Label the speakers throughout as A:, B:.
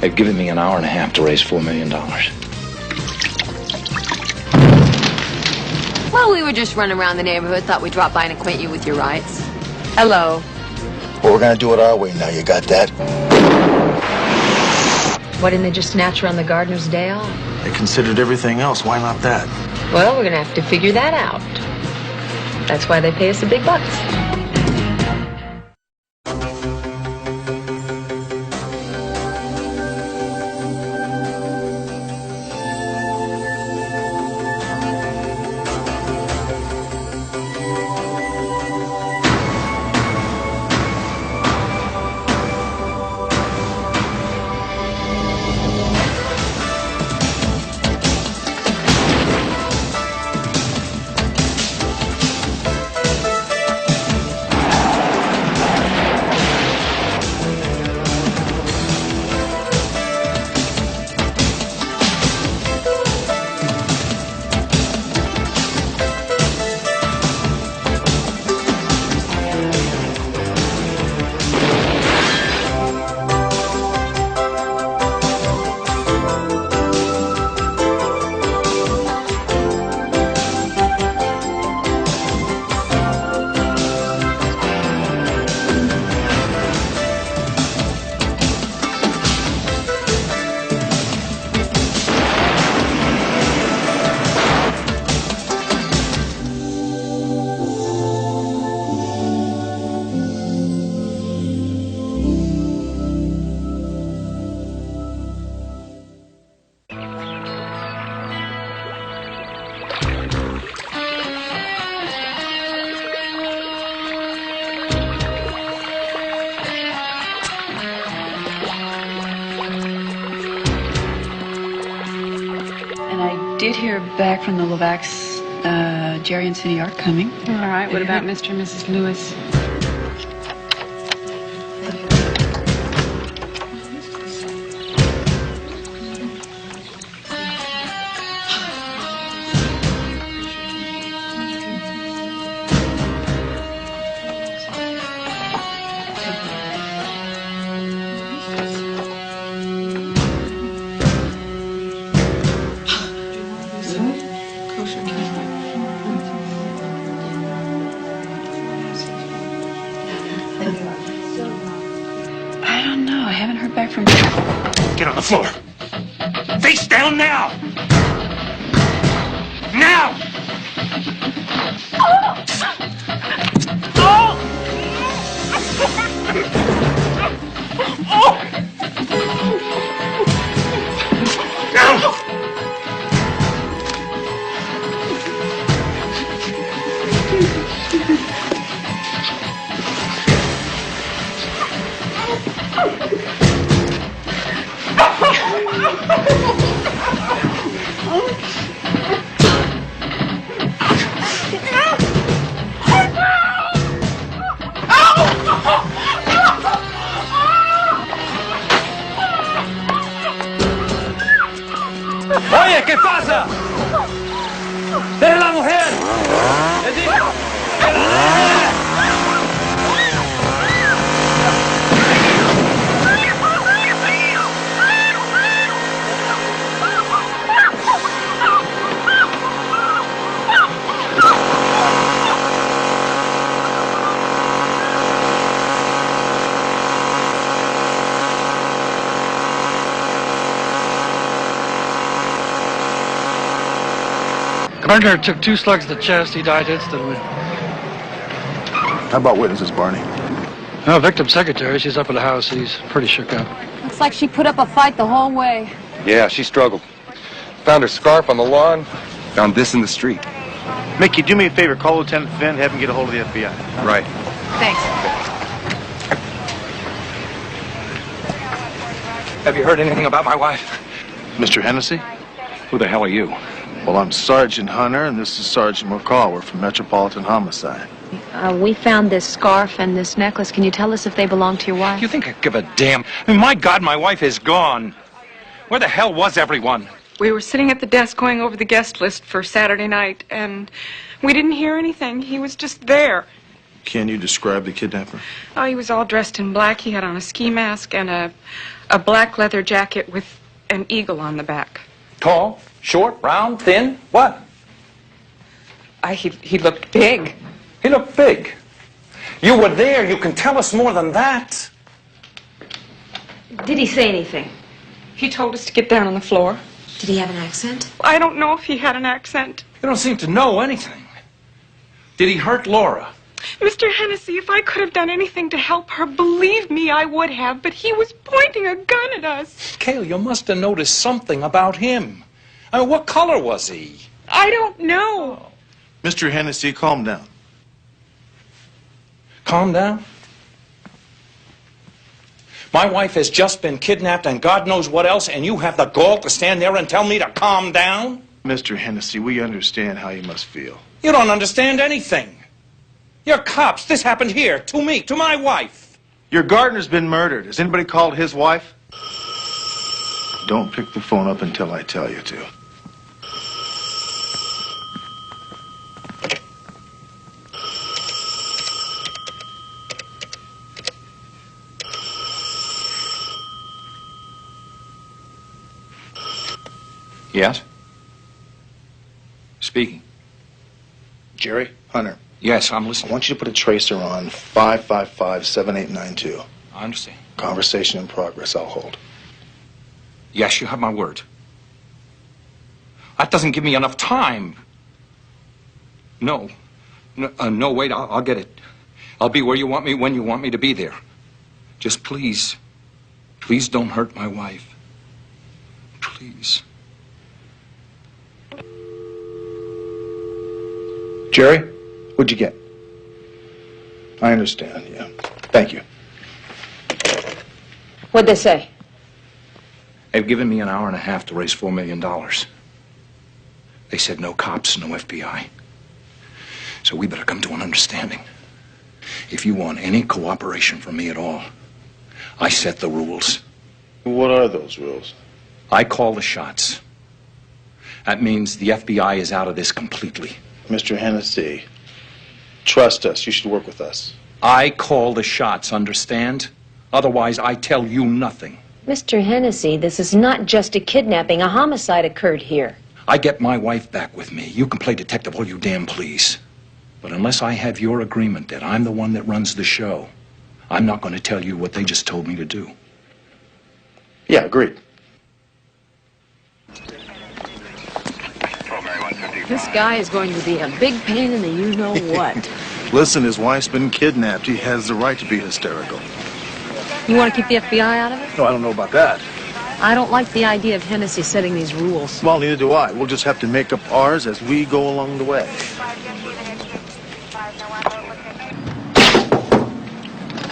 A: They've given me an hour and a half to raise $4 million.
B: Well, we were just running around the neighborhood. Thought we'd drop by and acquaint you with your rights. Hello.
C: Well, we're gonna do it our way now. You got that?
B: Why didn't they just snatch her on the gardener's day off?
C: They considered everything else. Why not that?
B: Well, we're gonna have to figure that out. That's why they pay us the big bucks.
D: Did hear back from the Levacs. Jerry and Cindy are coming.
E: All right. What about Mr. and Mrs. Lewis?
D: I don't know. I haven't heard back from...
F: Get on the floor. Face down now! Now! Oh! Oh! Now!
G: Oye, ¿qué pasa? ¡Es la mujer! ¡Les digo! ¡Es la mujer! Gardner took 2 slugs to the chest. He died instantly.
C: How about witnesses, Barney?
G: No, victim's secretary. She's up at the house. He's pretty shook up.
B: Looks like she put up a fight the whole way.
H: Yeah, she struggled. Found her scarf on the lawn. Found this in the street.
I: Mickey, do me a favor. Call Lieutenant Finn. Have him get a hold of the FBI.
H: Right.
B: Thanks.
A: Have you heard anything about my wife?
I: Mr. Hennessy?
A: Who the hell are you?
I: Well, I'm Sergeant Hunter, and this is Sergeant McCall. We're from Metropolitan Homicide.
B: We found this scarf and this necklace. Can you tell us if they belong to your wife?
A: You think I give a damn? I mean, my God, my wife is gone. Where the hell was everyone?
E: We were sitting at the desk going over the guest list for Saturday night, and we didn't hear anything. He was just there.
I: Can you describe the kidnapper?
E: Oh, he was all dressed in black. He had on a ski mask and a black leather jacket with an eagle on the back.
G: Tall, short, round, thin, what?
E: He looked big.
G: He looked big. You were there. You can tell us more than that.
B: Did he say anything?
E: He told us to get down on the floor.
B: Did he have an accent?
E: I don't know if he had an accent.
G: You don't seem to know anything. Did he hurt Laura?
E: Mr. Hennessy, if I could have done anything to help her, believe me, I would have. But he was pointing a gun at us.
G: Cale, you must have noticed something about him. I mean, what color was he?
E: I don't know.
I: Mr. Hennessy, calm down.
G: Calm down. My wife has just been kidnapped and God knows what else, and you have the gall to stand there and tell me to calm down?
I: Mr. Hennessy, we understand how you must feel.
G: You don't understand anything. You're cops. This happened here, to me, to my wife.
I: Your gardener's been murdered. Has anybody called his wife? Don't pick the phone up until I tell you to.
A: Yes? Speaking.
C: Jerry, Hunter,
A: Yes, I'm
C: I
A: listening.
C: want you to put a tracer on 555-7892.
A: I understand.
C: Conversation in progress, I'll hold.
A: Yes, you have my word. That doesn't give me enough time. No. No, wait, I'll get it. I'll be where you want me, when you want me to be there. Just please don't hurt my wife. Please.
C: Jerry, what'd you get? I understand, yeah. Thank you.
B: What'd they say?
A: They've given me an hour and a half to raise $4 million. They said no cops, no FBI. So we better come to an understanding. If you want any cooperation from me at all, I set the rules.
I: What are those rules?
A: I call the shots. That means the FBI is out of this completely.
I: Mr. Hennessy, trust us. You should work with us.
A: I call the shots, understand? Otherwise, I tell you nothing.
B: Mr. Hennessy, this is not just a kidnapping. A homicide occurred here.
A: I get my wife back with me. You can play detective all you damn please. But unless I have your agreement that I'm the one that runs the show, I'm not going to tell you what they just told me to do.
C: Yeah, agreed.
B: This guy is going to be a big pain in the you-know-what.
I: Listen, his wife's been kidnapped. He has the right to be hysterical.
B: You want to keep the FBI out of it?
I: No, I don't know about that.
B: I don't like the idea of Hennessy setting these rules.
I: Well, neither do I. We'll just have to make up ours as we go along the way.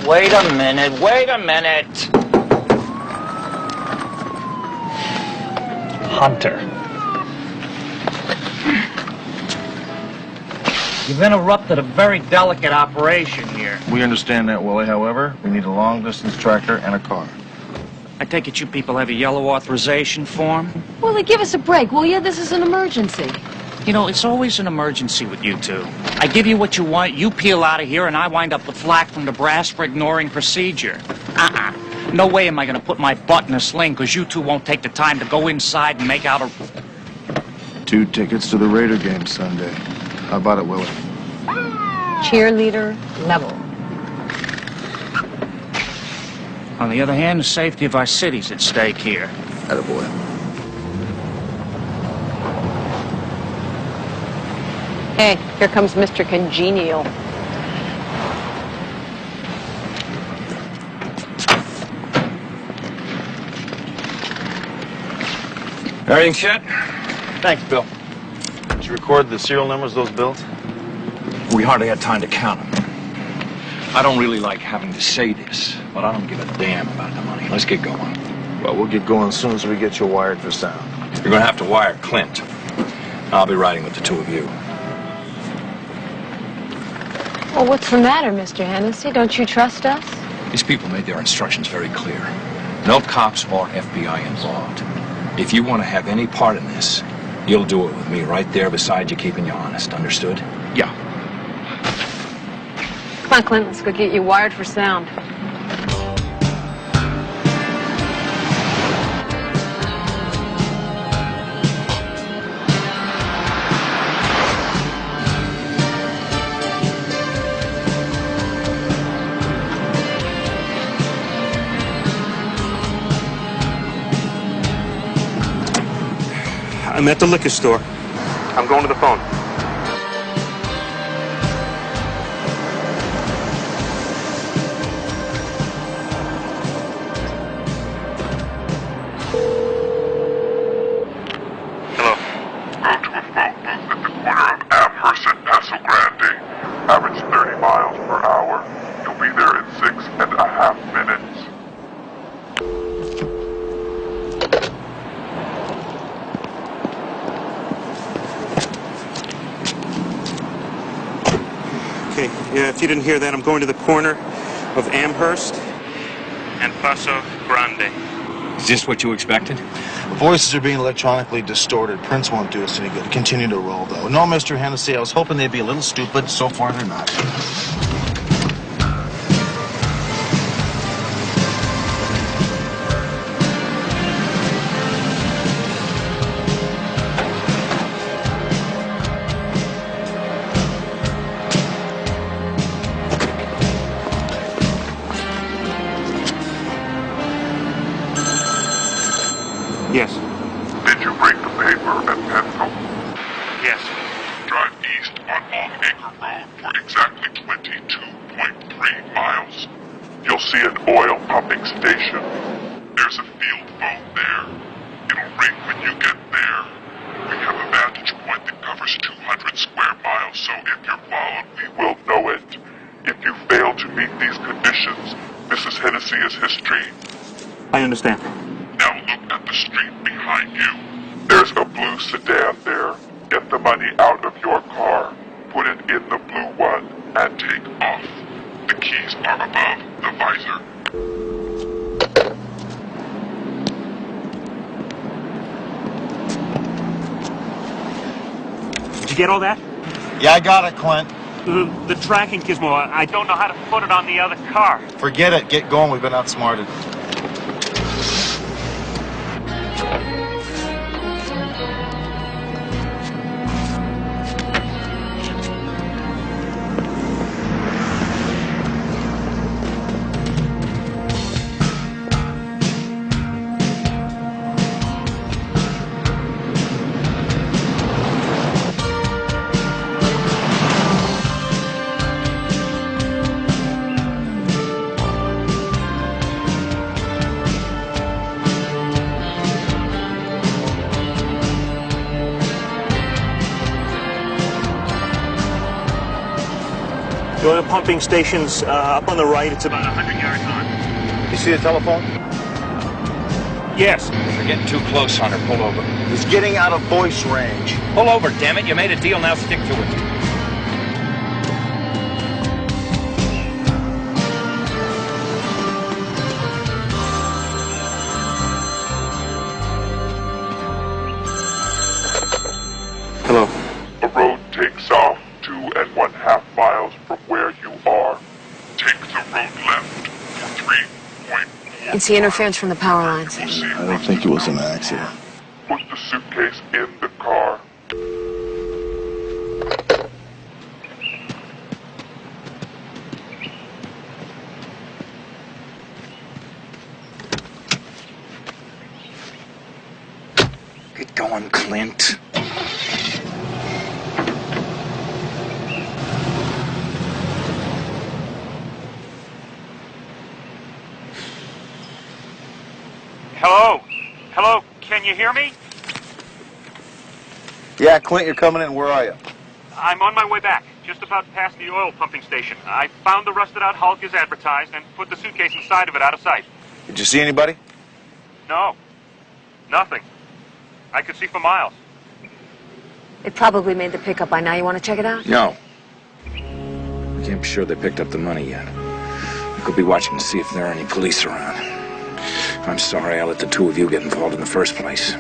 J: Wait a minute, wait a minute. Hunter. You've interrupted a very delicate operation here.
I: We understand that, Willie. However, we need a long-distance tractor and a car.
J: I take it you people have a yellow authorization form?
B: Willie, give us a break, will you? This is an emergency.
J: You know, it's always an emergency with you two. I give you what you want, you peel out of here, and I wind up with flack from the brass for ignoring procedure. No way am I going to put my butt in a sling because you two won't take the time to go inside and make out a...
I: 2 tickets to the Raider game Sunday. How about it, Willie?
B: Cheerleader level.
J: On the other hand, the safety of our city's at stake here.
I: Attaboy.
B: Hey, here comes Mr. Congenial.
A: Everything set?
I: Thanks, Bill. Did you record the serial numbers of those bills?
A: We hardly had time to count them. I don't really like having to say this, but I don't give a damn about the money. Let's get going.
I: Well, we'll get going as soon as we get you wired for sound.
A: You're going to have to wire Clint. I'll be riding with the two of you.
B: Well, what's the matter, Mr. Hennessy? Don't you trust us?
A: These people made their instructions very clear. No cops or FBI involved. If you want to have any part in this, you'll do it with me right there beside you, keeping you honest. Understood?
I: Yeah.
B: Come on, Clint, let's go get you wired for sound.
F: I'm at the liquor store. I'm going to the phone. Hello.
K: Go to a phone booth at the corner of Amherst and Paso Grande. Average 30 miles per hour. You'll be there in 6.5 minutes.
F: Okay, yeah, if you didn't hear that, I'm going to the corner of Amherst and Paso Grande.
A: Is this what you expected?
I: Voices are being electronically distorted. Prints won't do us any good. Continue to roll, though. No, Mr. Hennessy, I was hoping they'd be a little stupid. So far, they're not.
F: Yes.
K: Did you break the paper and pencil?
F: Yes.
K: Drive east on Long Acre Road for exactly 22.3 miles. You'll see an oil pumping station. There's a field phone there. It'll ring when you get there. We have a vantage point that covers 200 square miles, so if you're followed, we will know it. If you fail to meet these conditions, Mrs. Hennessy is history.
F: I understand.
K: Now look at the street behind you. There's a blue sedan there. Get the money out of your car, put it in the blue one, and take off. The keys are above the visor.
F: Did you get all that?
I: Yeah, I got it, Clint.
F: The tracking gizmo, I don't know how to put it on the other car.
I: Forget it. Get going. We've been outsmarted.
F: Go to the pumping stations up on the right. It's about 100 yards on.
I: You see the telephone?
F: Yes.
A: You're getting too close, Hunter. Pull over.
I: He's getting out of voice range.
A: Pull over, damn it. You made a deal, now stick to it.
F: Hello.
K: The road takes off 2.5 miles from where you are. Take the road left for 3.4.
B: It's the interference from the power lines.
I: I don't think it was an accident.
K: Put the suitcase in the car.
A: Get going, Clint.
F: Hello? Hello? Can you hear me?
I: Yeah, Clint, you're coming in. Where are you?
F: I'm on my way back, just about past the oil pumping station. I found the rusted-out Hulk as advertised and put the suitcase inside of it out of sight.
I: Did you see anybody?
F: No. Nothing. I could see for miles.
B: It probably made the pickup by now. You want to check it out?
A: No. I can't be sure they picked up the money yet. I could be watching to see if there are any police around. I'm sorry I let the two of you get involved in the first place.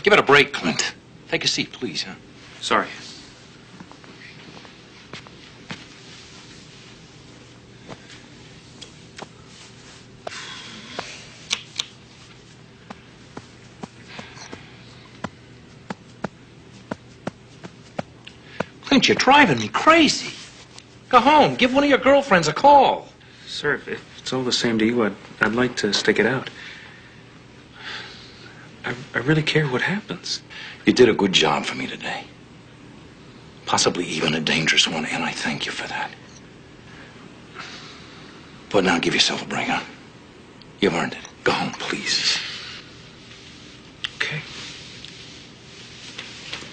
A: Give it a break, Clint. Take a seat, please, huh?
L: Sorry.
A: Clint, you're driving me crazy. Go home. Give one of your girlfriends a call.
L: Sir, if it's all the same to you, I'd like to stick it out. I really care what happens.
A: You did a good job for me today. Possibly even a dangerous one, and I thank you for that. But now give yourself a break, huh? You've earned it. Go home, please.
L: Okay.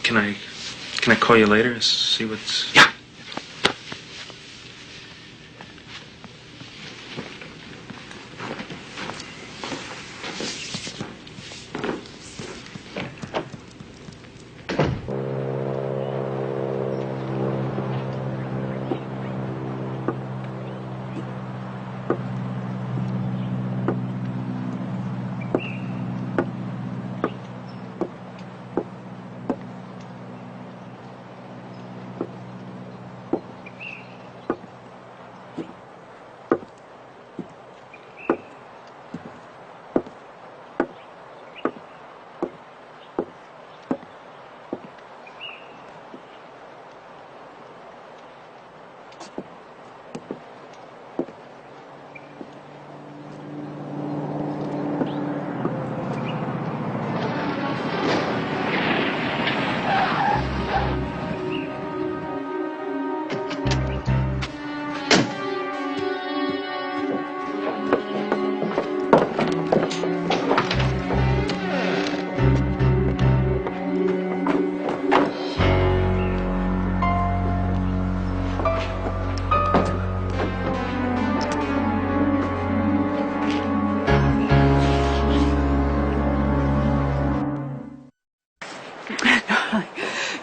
L: Can I call you later and see what's...
A: Yeah.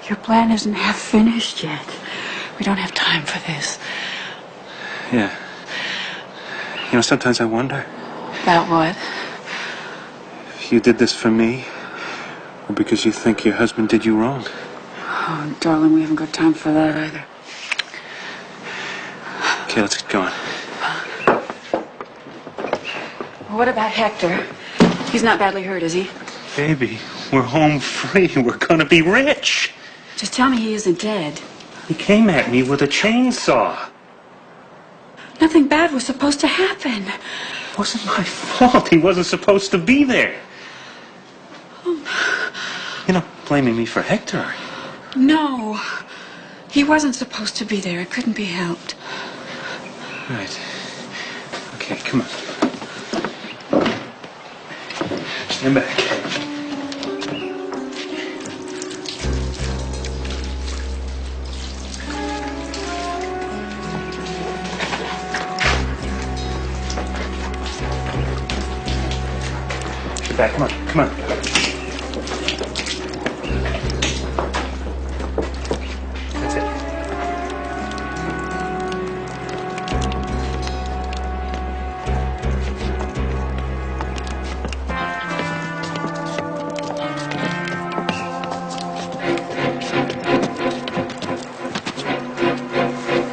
D: Your plan isn't half finished yet. We don't have time for this.
L: Yeah. You know, sometimes I wonder
D: About what?
L: if you did this for me or because you think your husband did you wrong.
D: Oh, darling, we haven't got time for that either.
L: Okay, let's get going.
D: What about Hector? He's not badly hurt, is he?
L: Baby, we're home free. We're gonna be rich.
D: Just tell me he isn't dead.
L: He came at me with a chainsaw.
D: Nothing bad was supposed to happen.
L: It wasn't my fault. He wasn't supposed to be there. You're not blaming me for Hector, are you?
D: No. He wasn't supposed to be there. It couldn't be helped.
L: Right. Okay, come on. Stand back. Get back, come on, come on. That's it.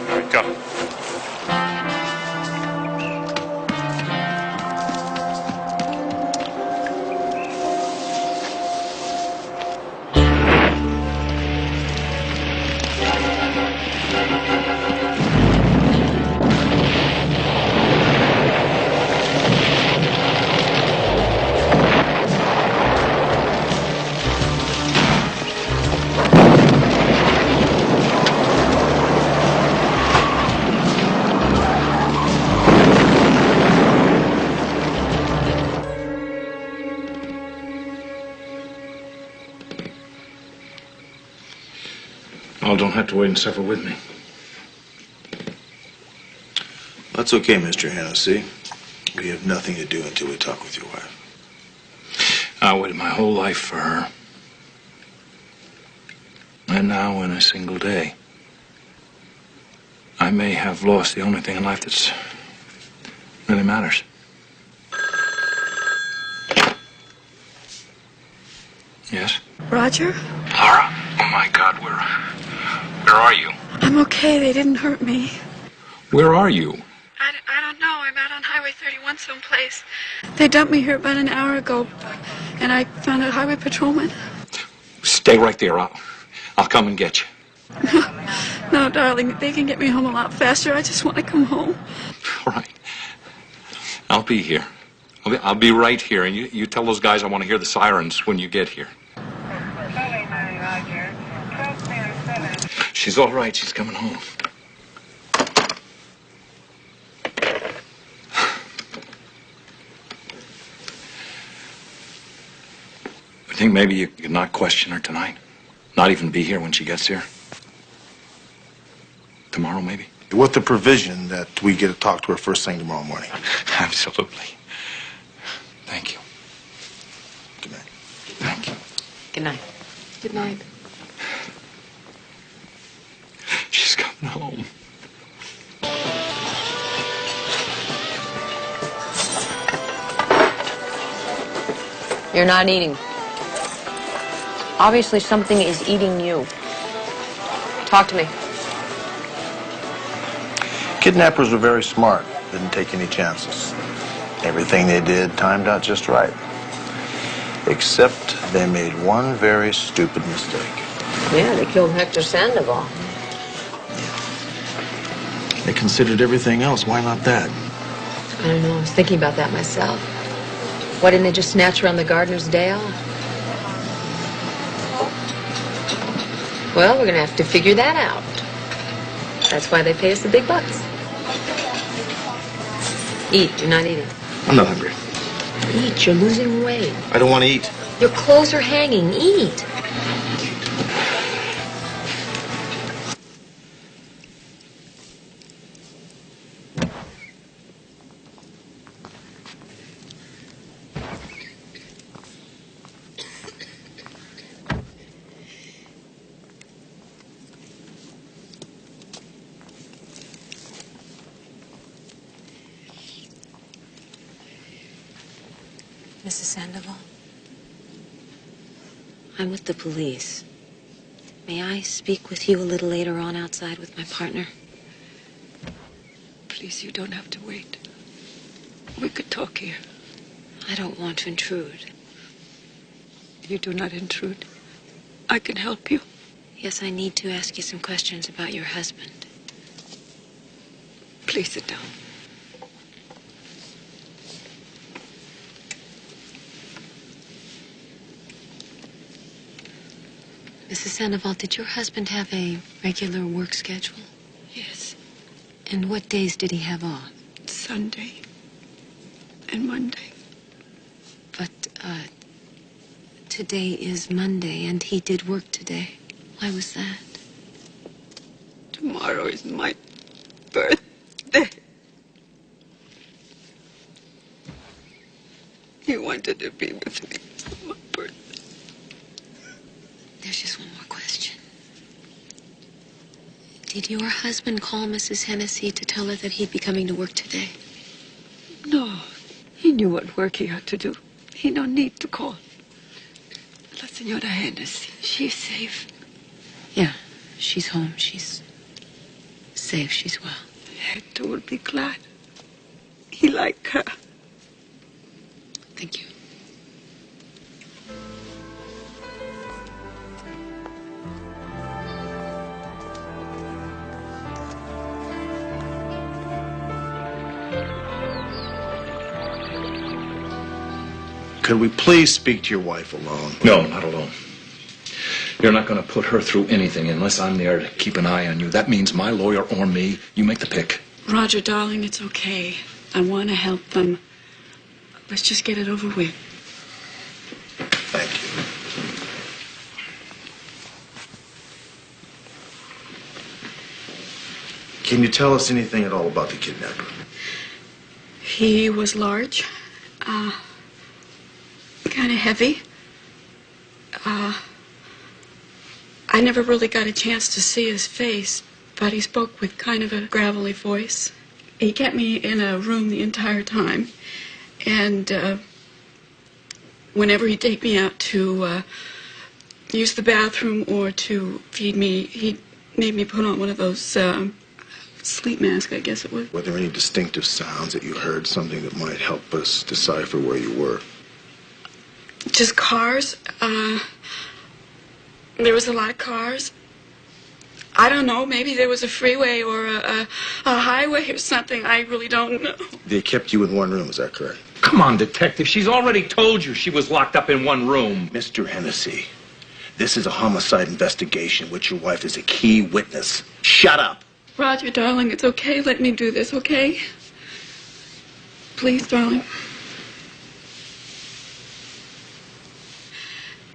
L: All right, go.
A: Oh, don't have to wait and suffer with me.
I: That's okay, Mr. Hennessy. We have nothing to do until we talk with your wife.
A: I waited my whole life for her. And now, in a single day, I may have lost the only thing in life that's really matters. Yes?
D: Roger?
A: Laura? Oh, my God, where are you?
D: I'm okay. They didn't hurt me.
A: Where are you?
D: I don't know. I'm out on Highway 31 someplace. They dumped me here about an hour ago, and I found a highway patrolman.
A: Stay right there. I'll come and get you.
D: No, darling, they can get me home a lot faster. I just want to come home.
A: All right. I'll be here. I'll be right here, and you tell those guys I want to hear the sirens when you get here. She's all right. She's coming home. I think maybe you could not question her tonight. Not even be here when she gets here. Tomorrow, maybe?
I: With the provision that we get to talk to her first thing tomorrow morning.
A: Absolutely. Thank you.
I: Good night.
A: Thank you.
B: Good night.
D: Good night.
A: She's coming home.
B: You're not eating. Obviously, something is eating you. Talk to me.
I: Kidnappers were very smart. Didn't take any chances. Everything they did timed out just right. Except they made one very stupid mistake.
B: Yeah, they killed Hector Sandoval.
I: They considered everything else. Why not that?
B: I don't know. I was thinking about that myself. Why didn't they just snatch her on the gardener's day off? Well, we're going to have to figure that out. That's why they pay us the big bucks. Eat. You're not eating.
I: I'm not hungry.
B: Eat. You're losing weight.
I: I don't want to eat.
B: Your clothes are hanging. Eat.
M: Mrs. Sandoval? I'm with the police. May I speak with you a little later on outside with my partner?
D: Please, you don't have to wait. We could talk here.
M: I don't want to intrude.
D: You do not intrude. I can help you.
M: Yes, I need to ask you some questions about your husband.
D: Please sit down.
M: Mrs. Sandoval, did your husband have a regular work schedule?
D: Yes.
M: And what days did he have off?
D: Sunday and Monday.
M: But, today is Monday, and he did work today. Why was that?
D: Tomorrow is my birthday. He wanted to be with me for my birthday.
M: There's just one more question. Did your husband call Mrs. Hennessy to tell her that he'd be coming to work today?
D: No. He knew what work he had to do. He no need to call. La Señora Hennessy, she's safe.
M: Yeah, she's home. She's safe. She's well.
D: Hector will be glad. He like her.
M: Thank you.
I: Could we please speak to your wife alone?
A: No, not alone. You're not going to put her through anything unless I'm there to keep an eye on you. That means my lawyer or me. You make the pick.
D: Roger, darling, it's okay. I want to help them. Let's just get it over with.
I: Thank you. Can you tell us anything at all about the kidnapper?
D: He was large, kind of heavy. I never really got a chance to see his face, but he spoke with kind of a gravelly voice. He kept me in a room the entire time, and whenever he'd take me out to use the bathroom or to feed me. He made me put on one of those sleep masks, I guess it was.
C: Were there any distinctive sounds that you heard, something that might help us decipher where you were?
D: Just cars. There was a lot of cars. I don't know, maybe there was a freeway or a highway or something. I really don't know.
C: They kept you in one room, is that correct?
A: Come on, Detective. She's already told you she was locked up in one room.
C: Mr. Hennessy, this is a homicide investigation, which your wife is a key witness. Shut up.
D: Roger, darling, it's okay. Let me do this, okay? Please, darling.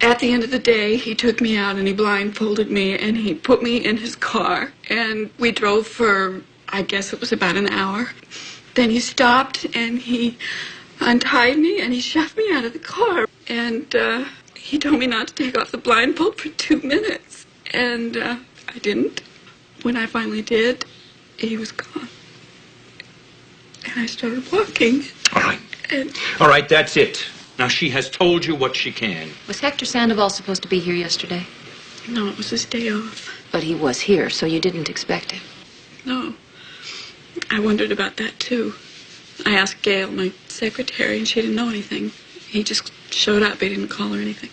D: At the end of the day, he took me out and he blindfolded me and he put me in his car. And we drove for, I guess it was about an hour. Then he stopped and he untied me and he shoved me out of the car. And he told me not to take off the blindfold for 2 minutes. And I didn't. When I finally did, he was gone. And I started walking.
A: All right.
D: And
A: All right, that's it. Now, she has told you what she can.
B: Was Hector Sandoval supposed to be here yesterday?
D: no, it was his day off.
B: But he was here, so you didn't expect him.
D: No. I wondered about that, too. I asked Gail, my secretary, and she didn't know anything. He just showed up. He didn't call her anything.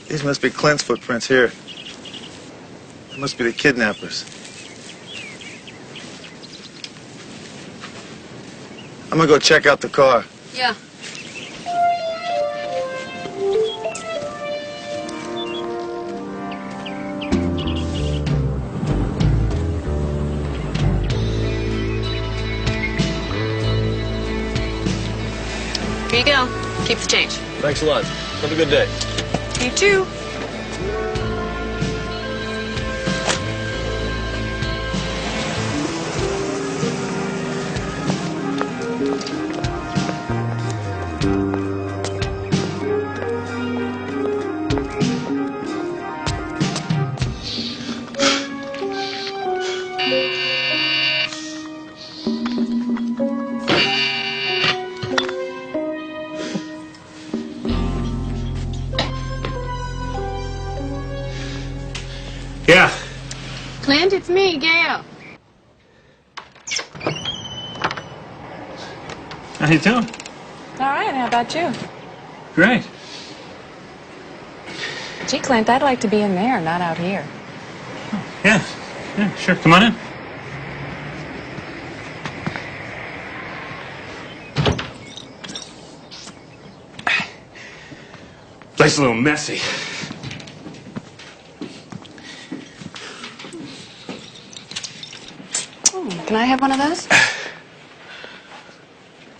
I: These must be Clint's footprints here. They must be the kidnappers. I'm gonna go check out the car.
B: Yeah. Here you go. Keep the change.
I: Thanks a lot. Have a good day.
E: You too.
A: Yeah.
B: Clint, it's me, Gail.
L: How you doing?
N: All right, how about you?
L: Great.
N: Gee, Clint, I'd like to be in there, not out here.
L: Yeah, sure. Come on in.
G: Place a little messy.
N: Can I have one of those?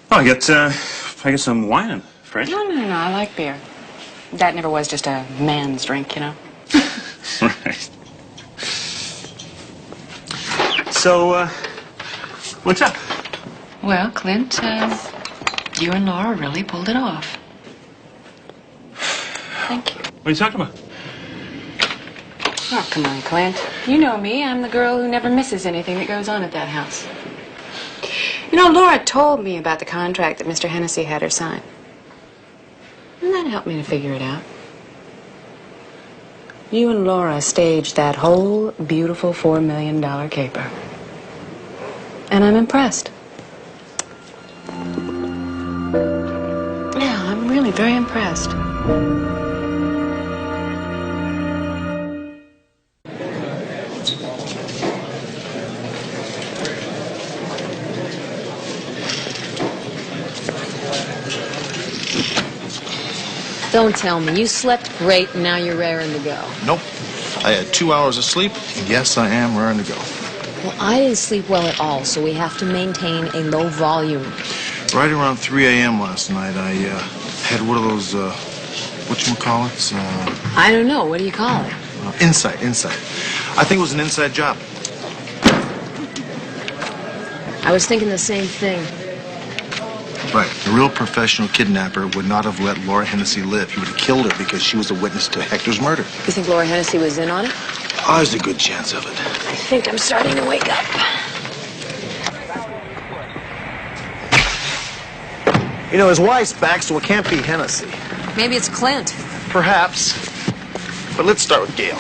L: Oh, I get some wine in the fridge.
N: No, I like beer. That never was just a man's drink, you know?
L: Right. So, what's up?
B: Well, Clint, you and Laura really pulled it off. Thank you.
L: What are you talking about?
N: Oh, come on, Clint. You know me. I'm the girl who never misses anything that goes on at that house. You know, Laura told me about the contract that Mr. Hennessy had her sign. And that helped me to figure it out. You and Laura staged that whole beautiful $4 million caper. And I'm impressed. Yeah, I'm really very impressed.
B: Don't tell me. You slept great and now you're raring to go.
I: Nope. I had 2 hours of sleep, and yes, I am raring to go.
B: Well, I didn't sleep well at all, so we have to maintain a low volume.
I: Right around 3 a.m. last night, I had one of those, whatchamacallits?
B: I don't know. What do you call it?
I: Insight. I think it was an inside job.
M: I was thinking the same thing.
I: Right. A real professional kidnapper would not have let Laura Hennessy live. He would have killed her because she was a witness to Hector's murder.
M: You think Laura Hennessy was in on it?
I: Oh, there's a good chance of it.
M: I think I'm starting to wake up.
I: You know, his wife's back, so it can't be Hennessy.
M: Maybe it's Clint.
I: Perhaps. But let's start with Gail.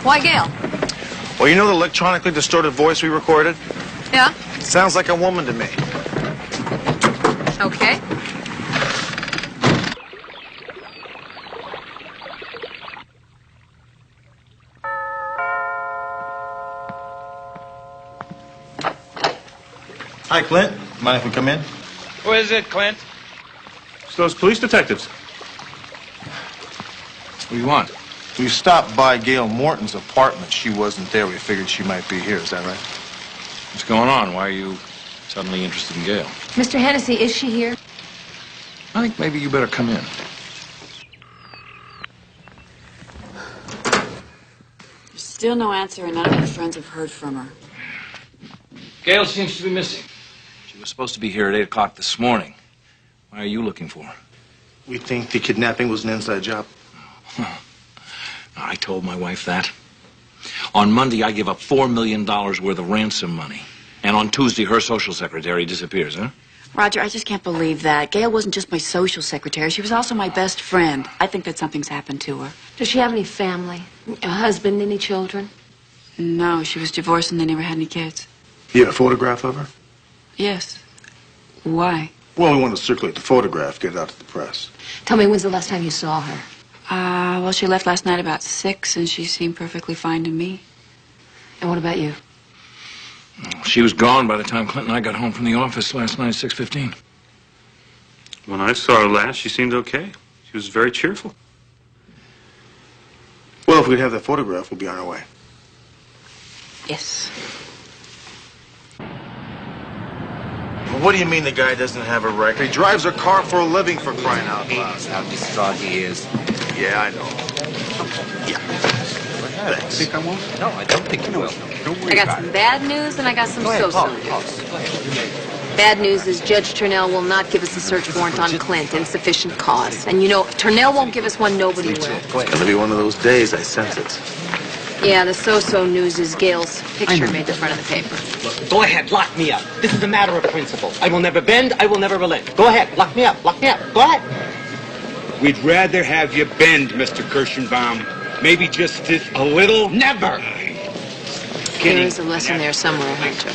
M: Why Gail?
I: Well, you know the electronically distorted voice we recorded?
M: Yeah?
I: Sounds like a woman to me.
M: Okay.
I: Hi, Clint. Mind if we come in?
G: Who is it, Clint? It's those police detectives.
A: What do you want?
I: We stopped by Gail Morton's apartment. She wasn't there. We figured she might be here. Is that right?
A: What's going on? Why are you suddenly interested in Gail?
M: Mr. Hennessy, is she here?
A: I think maybe you better come in.
N: There's still no answer, and none of her friends have heard from her.
A: Gail seems to be missing. She was supposed to be here at 8 o'clock this morning. Why are you looking for her?
I: We think the kidnapping was an inside job.
A: I told my wife that. On Monday, I give up $4 million worth of ransom money. And on Tuesday, her social secretary disappears, huh?
N: Roger, I just can't believe that. Gail wasn't just my social secretary. She was also my best friend. I think that something's happened to her.
M: Does she have any family? A husband, any children?
N: No, she was divorced and they never had any kids.
I: You have a photograph of her?
N: Yes. Why?
I: Well, we want to circulate the photograph, get it out to the press.
M: Tell me, when's the last time you saw her?
N: Well, she left last night about 6, and she seemed perfectly fine to me.
M: And what about you?
A: She was gone by the time Clint and I got home from the office last night at 6:15.
L: When I saw her last, she seemed okay. She was very cheerful.
I: Well, if we could have that photograph, we'll be on our way.
M: Yes.
I: Well, what do you mean the guy doesn't have a record? He drives a car for a living, for crying out loud.
J: How distraught he is.
I: Yeah, I know. Yeah. Thanks.
J: Think I won't? No, I don't think you will. Don't worry
M: I got
J: about
M: some
J: it.
M: bad news and I got some so-so news. Bad news is Judge Turnell will not give us a search warrant on Clint, insufficient cause. And you know, if Turnell won't give us one, nobody will.
I: It's gonna be one of those days, I sense it.
M: Yeah, the so-so news is Gail's picture made the front of the paper.
O: Look, go ahead, lock me up. This is a matter of principle. I will never bend, I will never relent. Go ahead, lock me up, lock me up. Go ahead.
P: We'd rather have you bend, Mr. Kirschenbaum. Maybe just a little.
O: Never!
M: There is a lesson there somewhere, Hunter.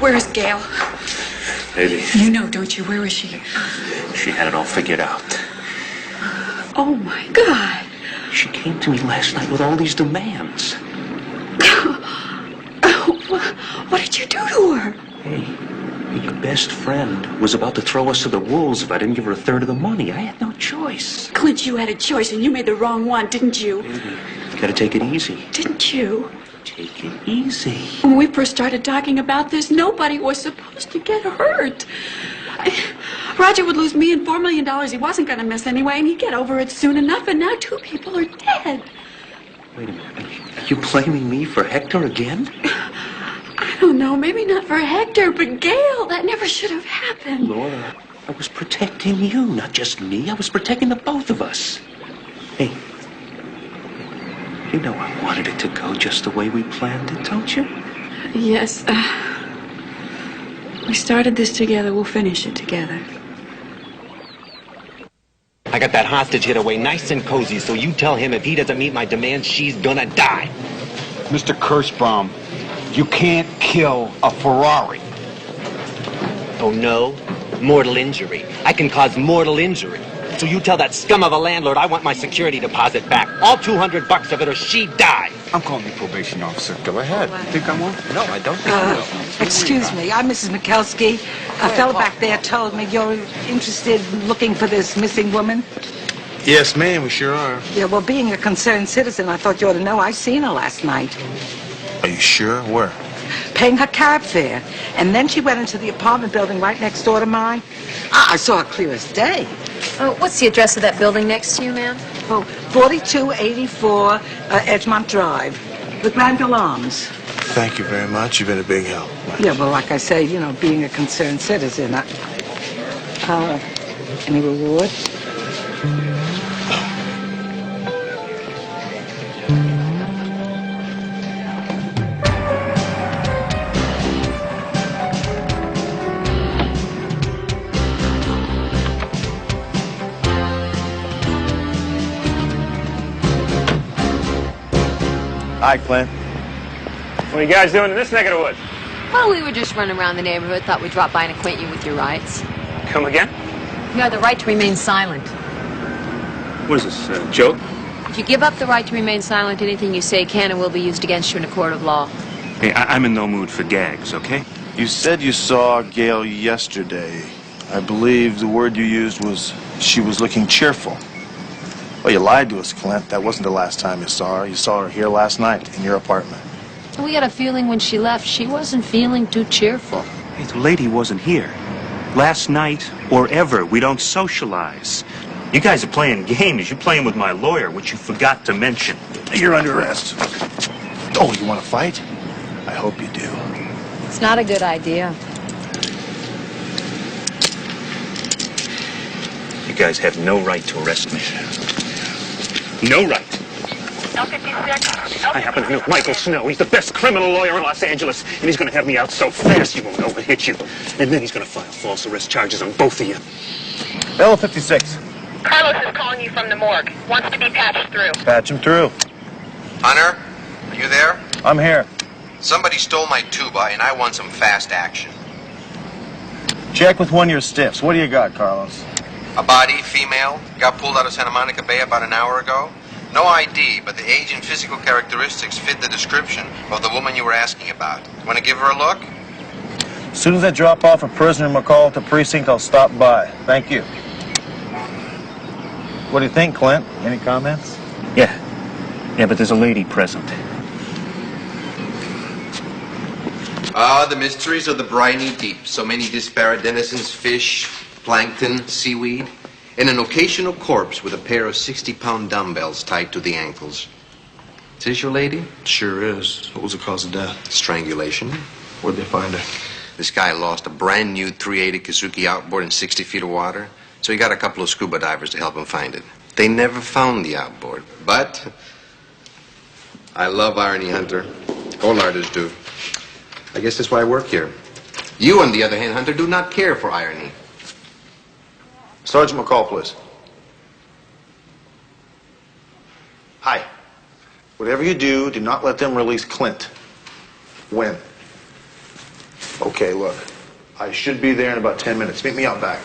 D: Where is Gail?
L: Haley,
D: You know, don't you? Where is she?
L: she had it all figured out.
D: Oh, my God.
O: She came to me last night with all these demands.
D: What did you do to her?
O: Hey, your best friend was about to throw us to the wolves if I didn't give her a third of the money. I had no choice.
D: Clint, you had a choice and you made the wrong one, didn't you?
O: Baby, gotta take it easy.
D: Didn't you?
O: Take it easy.
D: When we first started talking about this, nobody was supposed to get hurt. Roger would lose me and $4 million he wasn't going to miss anyway, and he'd get over it soon enough, and now 2 people are dead.
O: Wait a minute. Are you blaming me for Hector again?
D: I don't know, maybe not for Hector, but Gail, that never should have happened.
O: Laura, I was protecting you, not just me. I was protecting the both of us. Hey, you know I wanted it to go just the way we planned it, don't you?
D: Yes, we started this together, we'll finish it together.
O: I got that hostage hid away nice and cozy, so you tell him if he doesn't meet my demands, she's gonna die.
P: Mr. Kirschbaum, you can't kill a Ferrari.
O: Oh, no? Mortal injury. I can cause mortal injury. So you tell that scum of a landlord I want my security deposit back. All $200 of it or she dies.
P: I'm calling the probation officer. Go ahead. Think I won't?
H: No, I don't think you will.
Q: Excuse me, I'm Mrs. Mikulski. A fellow back there told me you're interested in looking for this missing woman.
I: Yes, ma'am, we sure are.
Q: Yeah, well, being a concerned citizen, I thought you ought to know. I seen her last night.
I: Are you sure? Where?
Q: Paying her cab fare. And then she went into the apartment building right next door to mine. I saw her clear as day.
B: What's the address of that building next to you, ma'am?
Q: Oh, 4284 Edgemont Drive, the Granville Arms.
I: Thank you very much. You've been a big help.
Q: Yeah, well, like I say, you know, being a concerned citizen, any reward?
I: Hi, Clint.
F: What are you guys doing in this neck of the woods?
M: Well, we were just running around the neighborhood. Thought we'd drop by and acquaint you with your rights.
F: Come again?
M: You have the right to remain silent.
L: What is this, a joke?
M: If you give up the right to remain silent, anything you say can and will be used against you in a court of law.
L: Hey, I'm in no mood for gags, okay?
I: You said you saw Gail yesterday. I believe the word you used was she was looking cheerful. Well, you lied to us, Clint. That wasn't the last time you saw her. You saw her here last night in your apartment.
M: We had a feeling when she left, she wasn't feeling too cheerful.
L: Hey, the lady wasn't here. Last night or ever. We don't socialize. You guys are playing games. You're playing with my lawyer, which you forgot to mention.
I: You're under arrest. Oh, you want to fight? I hope you do.
M: It's not a good idea.
L: You guys have no right to arrest me. No right. I happen to know Michael Snow. He's the best criminal lawyer in Los Angeles, and he's going to have me out so fast he won't overhit you. And then he's going to file false arrest charges on both of you.
I: L56.
R: Carlos is calling you from the morgue. Wants to be patched through.
I: Patch him through.
H: Hunter, are you there?
I: I'm here.
H: Somebody stole my tuba, and I want some fast action.
I: Check with one of your stiffs. What do you got, Carlos?
H: A body, female, got pulled out of Santa Monica Bay about an hour ago. No ID, but the age and physical characteristics fit the description of the woman you were asking about. Want to give her a look?
I: As soon as I drop off a prisoner McCall at the precinct, I'll stop by. Thank you. What do you think, Clint? Any comments?
L: Yeah, but there's a lady present.
H: Ah, the mysteries of the briny deep. So many disparate denizens, fish, plankton, seaweed, and an occasional corpse with a pair of 60-pound dumbbells tied to the ankles. Is this your lady?
I: Sure is. What was the cause of death?
H: Strangulation.
I: Where'd they find her?
H: This guy lost a brand new 380 Kazuki outboard in 60 feet of water, so he got a couple of scuba divers to help him find it. They never found the outboard, but I love irony, Hunter. All artists do. I guess that's why I work here. You, on the other hand, Hunter, do not care for irony.
I: Sergeant McCall, please. Hi. Whatever you do not let them release Clint. When? Okay, look. I should be there in about 10 minutes. Meet me out back.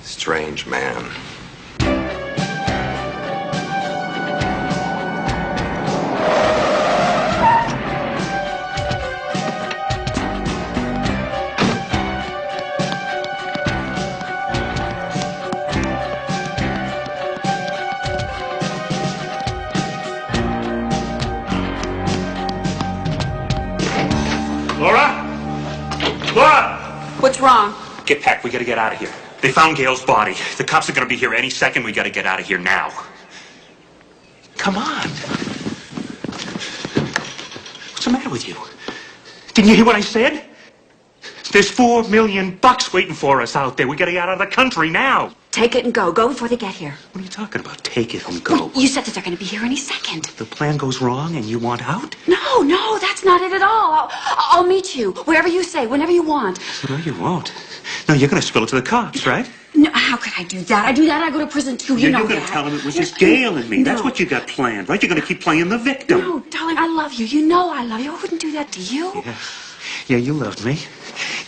H: Strange man.
L: Laura!
D: What's wrong?
L: Get packed. We gotta get out of here. They found Gail's body. The cops are gonna be here any second. We gotta get out of here now. Come on. What's the matter with you? Didn't you hear what I said? There's $4 million waiting for us out there. We gotta get out of the country now.
S: Take it and go. Go before they get here.
L: What are you talking about? Take it and go.
S: You said that they're going to be here any second.
L: The plan goes wrong and you want out?
S: No, that's not it at all. I'll meet you wherever you say, whenever you want.
L: No, you won't. No, you're gonna spill it to the cops, right?
S: No, how could I do that? I do that, I go to prison too. You know
L: you're gonna
S: that.
L: tell them it was just Gail and me.
S: No.
L: That's what you got planned, right? You're gonna keep playing the victim.
S: No, darling, I love you. You know I love you. I wouldn't do that to you.
L: Yeah, you loved me.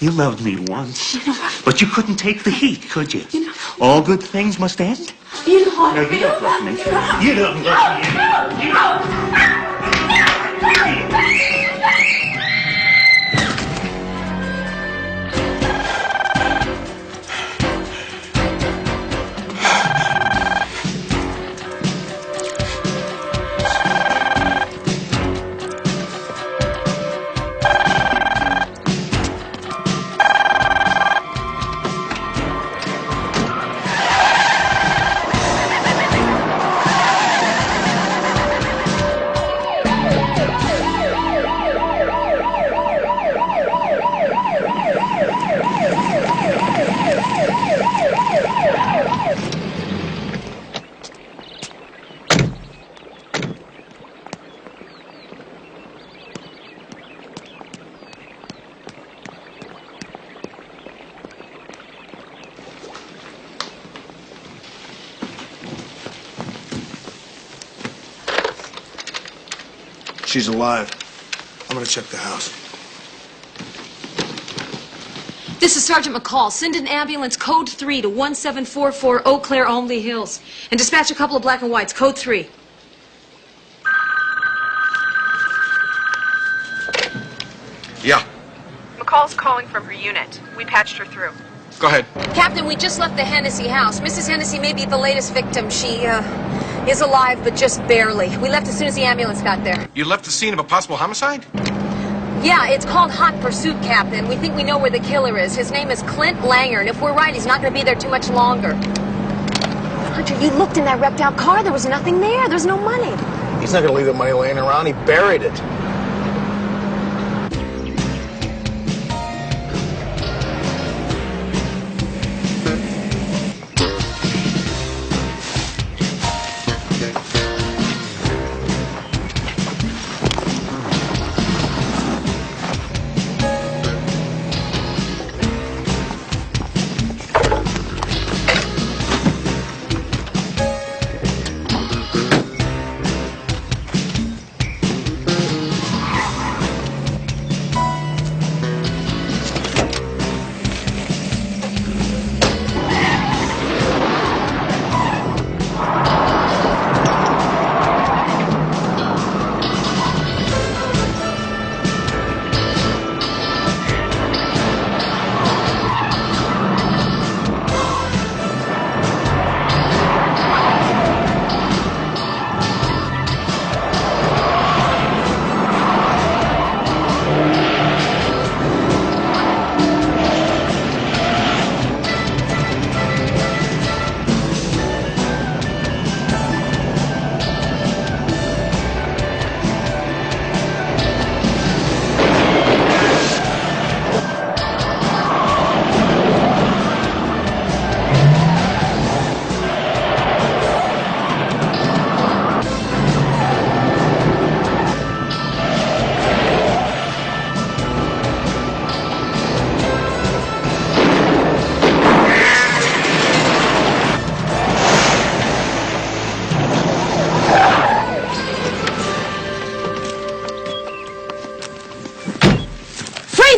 L: You loved me once, but you couldn't take the heat, could you? All good things must end.
S: You know how
L: No,
S: I
L: you
S: feel.
L: don't love me. You don't love me. You don't.
I: She's alive. I'm gonna check the house.
M: This is Sergeant McCall. Send an ambulance code 3 to 1744 Eau Claire, Olmley Hills. And dispatch a couple of black and whites, code 3.
A: Yeah,
R: McCall's calling from her unit. We patched her through.
A: go ahead.
M: Captain, we just left the Hennessy house. Mrs. Hennessy may be the latest victim. She, is alive, but just barely. We left as soon as the ambulance got there.
A: You left the scene of a possible homicide?
M: Yeah, it's called Hot Pursuit, Captain. We think we know where the killer is. His name is Clint Langer, and if we're right, he's not going to be there too much longer. Hunter, you looked in that wrecked-out car. There was nothing there. There's no money.
I: He's not gonna leave the money laying around. He buried it.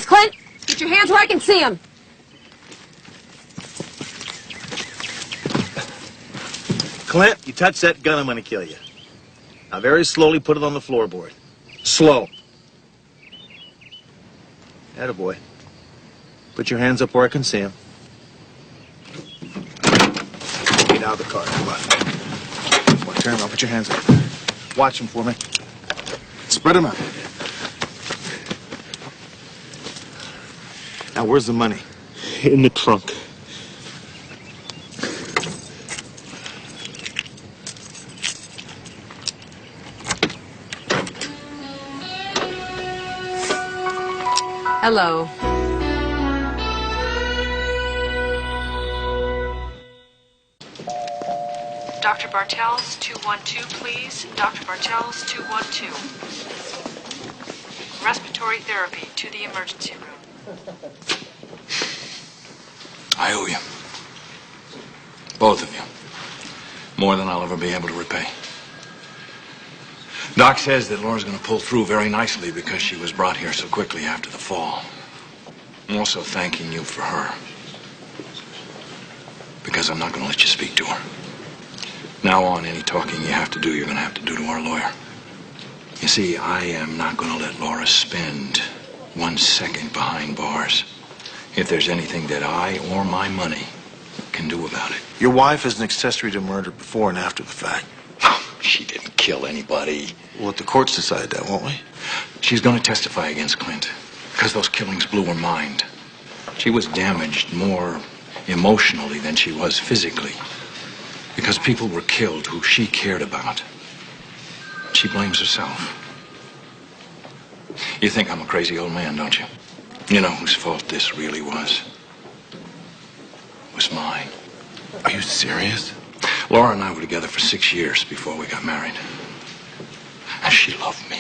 M: Clint! Put your hands where I can see them.
I: Clint, you touch that gun, I'm gonna kill you. Now very slowly put it on the floorboard. Slow. Attaboy. Put your hands up where I can see them. Get out of the car. Come on. Come on, turn around. Put your hands up. Watch them for me. Spread them out. Now, where's the money?
L: In the trunk.
M: Hello.
R: Dr. Bartels, 212, please. Dr. Bartels, 212. Respiratory therapy to the emergency room.
A: I owe you. Both of you. More than I'll ever be able to repay. Doc says that Laura's going to pull through very nicely because she was brought here so quickly after the fall. I'm also thanking you for her. Because I'm not going to let you speak to her. Now on, any talking you have to do, you're going to have to do to our lawyer. You see, I am not going to let Laura spend 1 second behind bars if there's anything that I or my money can do about it.
I: Your wife is an accessory to murder before and after the fact.
A: She didn't kill anybody.
I: We'll let the courts decide that, won't we?
A: She's going to testify against Clint because those killings blew her mind. She was damaged more emotionally than she was physically because people were killed who she cared about. She blames herself. You think I'm a crazy old man, don't you? You know whose fault this really was? It was mine.
I: Are you serious?
A: Laura and I were together for 6 years before we got married. And she loved me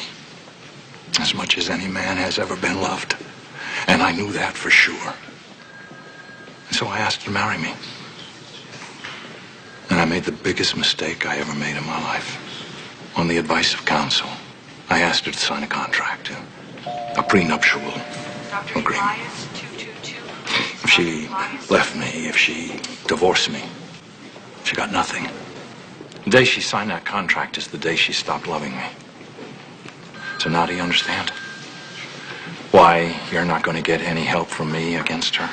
A: as much as any man has ever been loved. And I knew that for sure. And so I asked her to marry me. And I made the biggest mistake I ever made in my life. On the advice of counsel, I asked her to sign a contract, a prenuptial agreement. If she left me, if she divorced me, she got nothing. The day she signed that contract is the day she stopped loving me. So now do you understand why you're not going to get any help from me against her?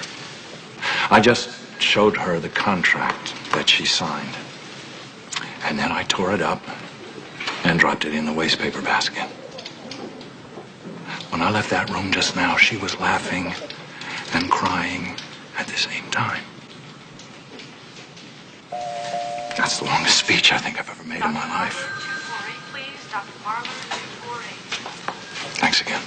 A: I just showed her the contract that she signed. And then I tore it up and dropped it in the wastepaper basket. When I left that room just now, she was laughing and crying at the same time. That's the longest speech I think I've ever made in my life.
R: Please, Dr. Marlowe, 248.
A: Thanks again.